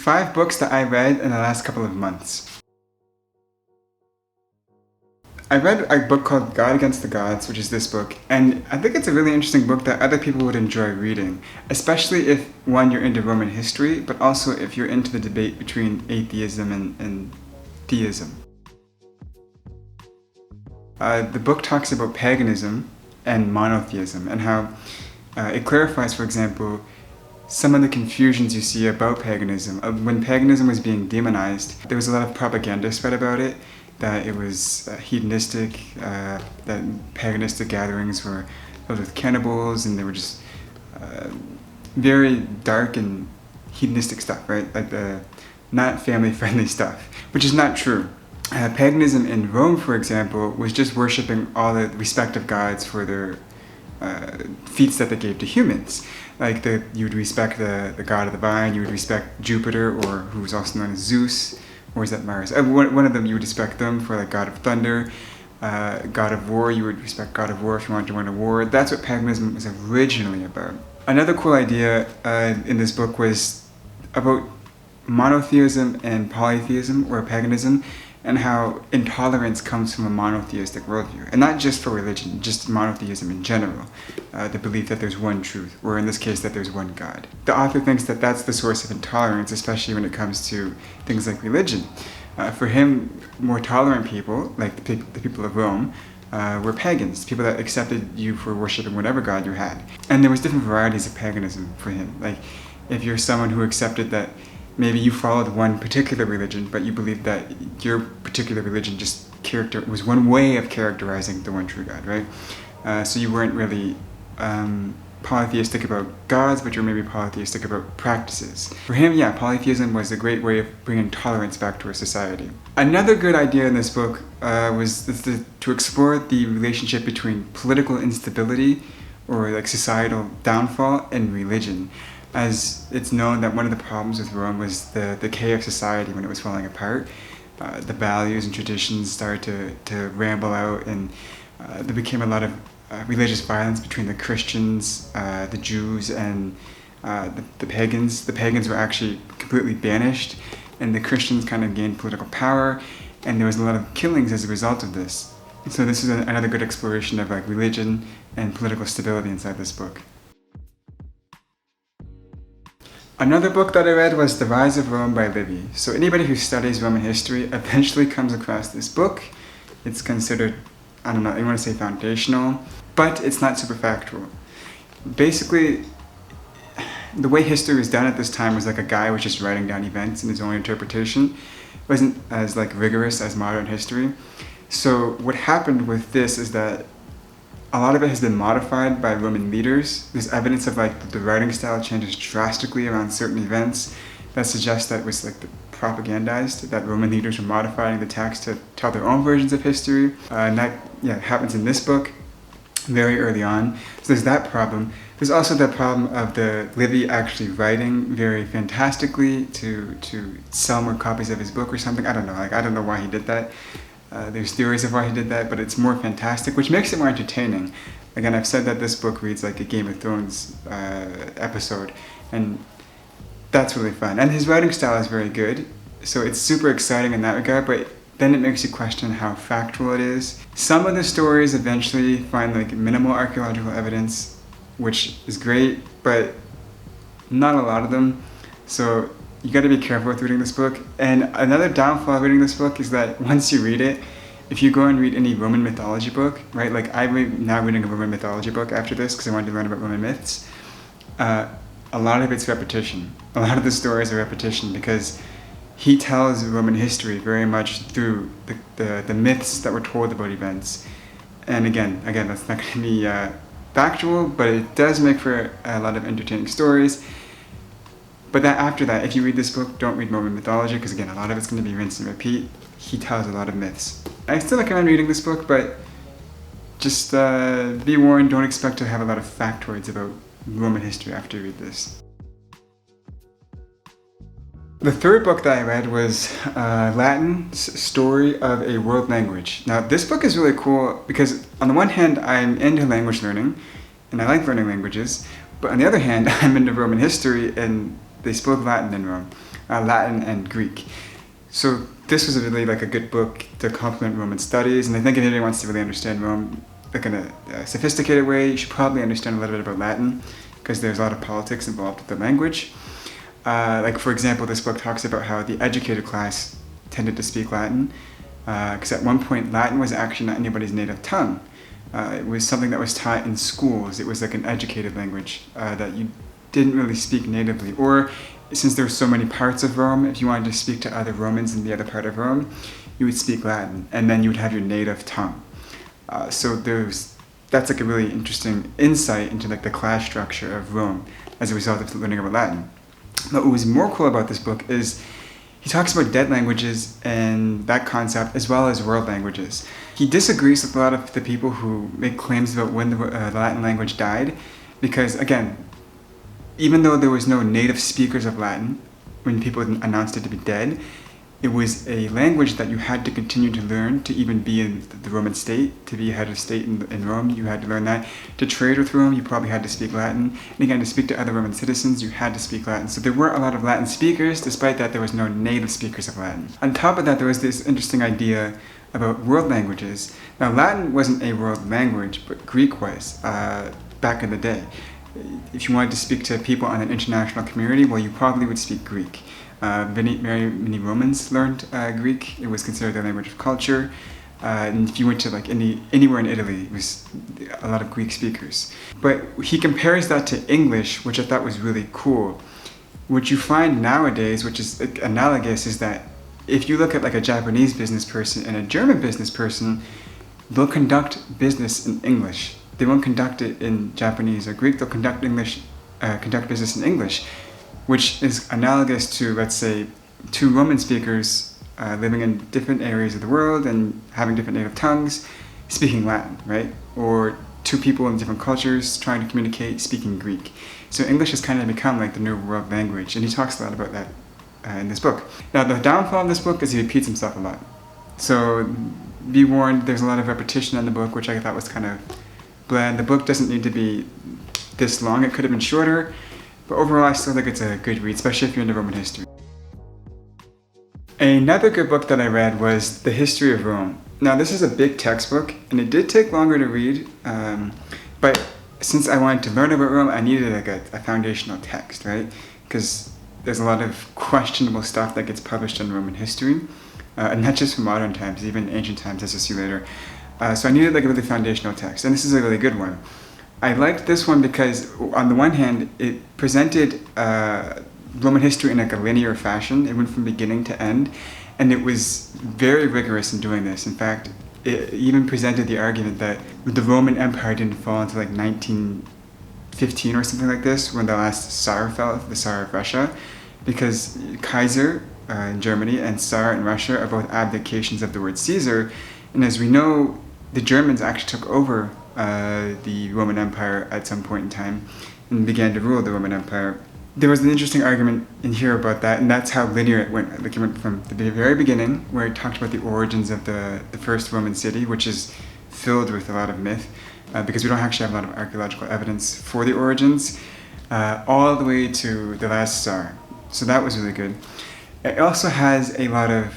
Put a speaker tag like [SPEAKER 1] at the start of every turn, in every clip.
[SPEAKER 1] 5 books that I read in the last couple of months. I read a book called God Against the Gods, which is this book, and I think it's a really interesting book that other people would enjoy reading, especially if, one, you're into Roman history, but also if you're into the debate between atheism and theism. The book talks about paganism and monotheism, and how it clarifies, for example, some of the confusions you see about paganism. When paganism was being demonized, there was a lot of propaganda spread about it, that it was hedonistic, that paganistic gatherings were filled with cannibals, and they were just very dark and hedonistic stuff, right? Like not family-friendly stuff, which is not true. Paganism in Rome, for example, was just worshipping all the respective gods for their feats that they gave to humans. Like you would respect the god of the vine, you would respect Jupiter, or who was also known as Zeus, or is that Mars? One of them, you would respect them for like god of thunder, god of war, you would respect god of war if you wanted to win a war. That's what paganism was originally about. Another cool idea in this book was about monotheism and polytheism, or paganism, and how intolerance comes from a monotheistic worldview. And not just for religion, just monotheism in general. The belief that there's one truth, or in this case that there's one God. The author thinks that that's the source of intolerance, especially when it comes to things like religion. For him, more tolerant people, like the people of Rome, were pagans, people that accepted you for worshipping whatever god you had. And there was different varieties of paganism for him. Like, if you're someone who accepted that maybe you followed one particular religion, but you believed that your particular religion just was one way of characterizing the one true God, right? So you weren't really polytheistic about gods, but you're maybe polytheistic about practices. For him, yeah, polytheism was a great way of bringing tolerance back to our society. Another good idea in this book was to explore the relationship between political instability, or like societal downfall, and religion. As it's known that one of the problems with Rome was the decay of society when it was falling apart. The values and traditions started to ramble out, and there became a lot of religious violence between the Christians, the Jews, and the pagans. The pagans were actually completely banished, and the Christians kind of gained political power, and there was a lot of killings as a result of this. So this is another good exploration of like religion and political stability inside this book. Another book that I read was The Rise of Rome by Livy. So anybody who studies Roman history eventually comes across this book. It's considered, I don't know, I want to say foundational, but it's not super factual. Basically, the way history was done at this time was like a guy was just writing down events in his own interpretation. It wasn't as like rigorous as modern history. So what happened with this is that a lot of it has been modified by Roman leaders. There's evidence of like the writing style changes drastically around certain events that suggests that it was like propagandized, that Roman leaders were modifying the text to tell their own versions of history. And that happens in this book very early on. So there's that problem. There's also the problem of the Livy actually writing very fantastically to sell more copies of his book or something. I don't know. I don't know why he did that. There's theories of why he did that, but it's more fantastic, which makes it more entertaining. Again, I've said that this book reads like a Game of Thrones episode, and that's really fun. And his writing style is very good, so it's super exciting in that regard, but then it makes you question how factual it is. Some of the stories eventually find like minimal archaeological evidence, which is great, but not a lot of them. So you got to be careful with reading this book. And another downfall of reading this book is that once you read it, if you go and read any Roman mythology book, right? Like I'm now reading a Roman mythology book after this because I wanted to learn about Roman myths. A lot of it's repetition. A lot of the stories are repetition because he tells Roman history very much through the myths that were told about events. And again, that's not going to be factual, but it does make for a lot of entertaining stories. But after that, if you read this book, don't read Roman mythology, because again, a lot of it's going to be rinse and repeat. He tells a lot of myths. I still recommend reading this book, but just be warned, don't expect to have a lot of factoids about Roman history after you read this. The third book that I read was Latin's Story of a World Language. Now, this book is really cool because on the one hand, I'm into language learning, and I like learning languages, but on the other hand, I'm into Roman history, and they spoke Latin in Rome. Latin and Greek. So this was really like a good book to complement Roman studies, and I think if anyone wants to really understand Rome like in a sophisticated way, you should probably understand a little bit about Latin, because there's a lot of politics involved with the language. Like for example, this book talks about how the educated class tended to speak Latin, because at one point Latin was actually not anybody's native tongue. It was something that was taught in schools. It was like an educated language that you didn't really speak natively. Or since there were so many parts of Rome, if you wanted to speak to other Romans in the other part of Rome, you would speak Latin, and then you would have your native tongue. So that's like a really interesting insight into like the class structure of Rome as a result of learning about Latin. But what was more cool about this book is he talks about dead languages and that concept, as well as world languages. He disagrees with a lot of the people who make claims about when the Latin language died, because again, even though there was no native speakers of Latin when people announced it to be dead, it was a language that you had to continue to learn to even be in the Roman state, to be head of state in Rome. You had to learn that. To trade with Rome, you probably had to speak Latin. And again, to speak to other Roman citizens, you had to speak Latin. So there were a lot of Latin speakers, despite that there was no native speakers of Latin. On top of that, there was this interesting idea about world languages. Now, Latin wasn't a world language, but Greek was back in the day. If you wanted to speak to people on an international community, well, you probably would speak Greek. Very many Romans learned Greek. It was considered their language of culture. And if you went to like anywhere in Italy, it was a lot of Greek speakers. But he compares that to English, which I thought was really cool. What you find nowadays, which is analogous, is that if you look at like a Japanese business person and a German business person, they'll conduct business in English. They won't conduct it in Japanese or Greek. They'll conduct business in English, which is analogous to, let's say, two Roman speakers living in different areas of the world and having different native tongues, speaking Latin, right? Or two people in different cultures trying to communicate, speaking Greek. So English has kind of become like the new world language, and he talks a lot about that in this book. Now, the downfall of this book is he repeats himself a lot. So be warned, there's a lot of repetition in the book, which I thought was kind of bland. The book doesn't need to be this long. It could have been shorter. But overall, I still think it's a good read, especially if you're into Roman history. Another good book that I read was The History of Rome. Now, this is a big textbook, and it did take longer to read, but since I wanted to learn about Rome, I needed like a foundational text, right? Because there's a lot of questionable stuff that gets published in Roman history, and not just from modern times, even ancient times, as you'll see later. So I needed like a really foundational text, and this is a really good one. I liked this one because, on the one hand, it presented Roman history in like a linear fashion. It went from beginning to end, and it was very rigorous in doing this. In fact, it even presented the argument that the Roman Empire didn't fall until like 1915 or something like this, when the last Tsar fell, the Tsar of Russia, because Kaiser in Germany and Tsar in Russia are both abdications of the word Caesar, and as we know, the Germans actually took over the Roman Empire at some point in time and began to rule the Roman Empire. There was an interesting argument in here about that, and that's how linear it went. Like it went from the very beginning, where it talked about the origins of the first Roman city, which is filled with a lot of myth, because we don't actually have a lot of archaeological evidence for the origins, all the way to the last Tsar. So that was really good. It also has a lot of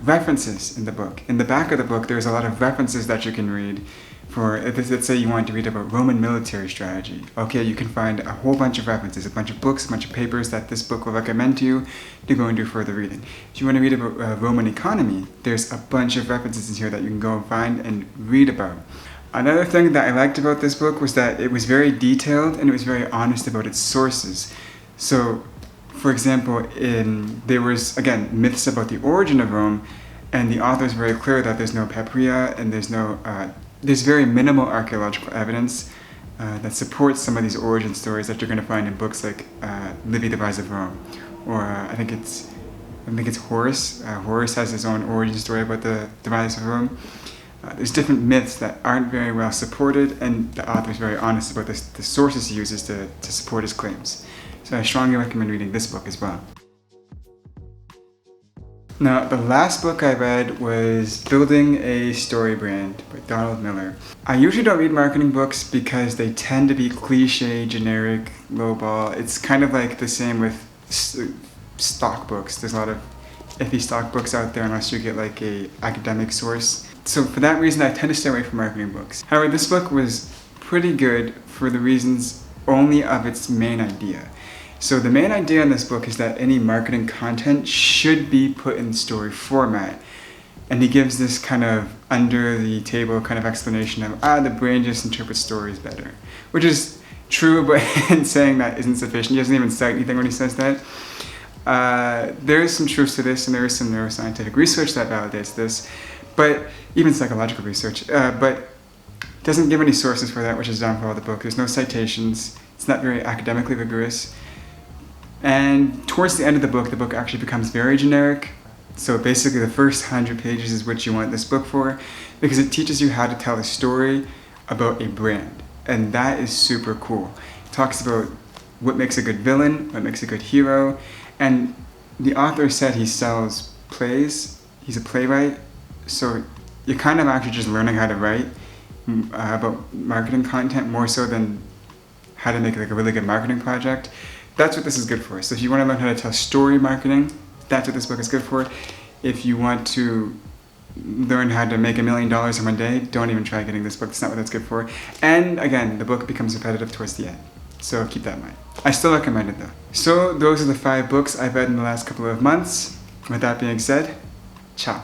[SPEAKER 1] references in the book. In the back of the book, there's a lot of references that you can read. For, let's say you want to read about Roman military strategy. Okay, you can find a whole bunch of references, a bunch of books, a bunch of papers that this book will recommend to you to go and do further reading. If you want to read about Roman economy, there's a bunch of references in here that you can go and find and read about. Another thing that I liked about this book was that it was very detailed and it was very honest about its sources. So, for example, there was, again, myths about the origin of Rome, and the author is very clear that there's no Papyri and there's very minimal archaeological evidence that supports some of these origin stories that you're going to find in books like Livy, The Rise of Rome, or I think it's Horace. Horace has his own origin story about the rise of Rome. There's different myths that aren't very well supported, and the author is very honest about the sources he uses to support his claims. So I strongly recommend reading this book as well. Now, the last book I read was Building a Story Brand by Donald Miller. I usually don't read marketing books because they tend to be cliche, generic, lowball. It's kind of like the same with stock books. There's a lot of iffy stock books out there unless you get like a academic source. So for that reason, I tend to stay away from marketing books. However, this book was pretty good for the reasons only of its main idea. So the main idea in this book is that any marketing content should be put in story format. And he gives this kind of under the table kind of explanation of, the brain just interprets stories better. Which is true, but in saying that isn't sufficient. He doesn't even cite anything when he says that. There is some truth to this, and there is some neuroscientific research that validates this, but even psychological research, but doesn't give any sources for that, which is downfall of the book. There's no citations. It's not very academically rigorous. And towards the end of the book actually becomes very generic. So basically the first 100 pages is what you want this book for, because it teaches you how to tell a story about a brand. And that is super cool. It talks about what makes a good villain, what makes a good hero. And the author said he sells plays. He's a playwright. So you're kind of actually just learning how to write about marketing content more so than how to make like a really good marketing project. That's what this is good for. So if you want to learn how to tell story marketing, that's what this book is good for. If you want to learn how to make $1 million in one day, don't even try getting this book. That's not what that's good for. And again, the book becomes repetitive towards the end. So keep that in mind. I still recommend it though. So those are the 5 books I've read in the last couple of months. With that being said, ciao.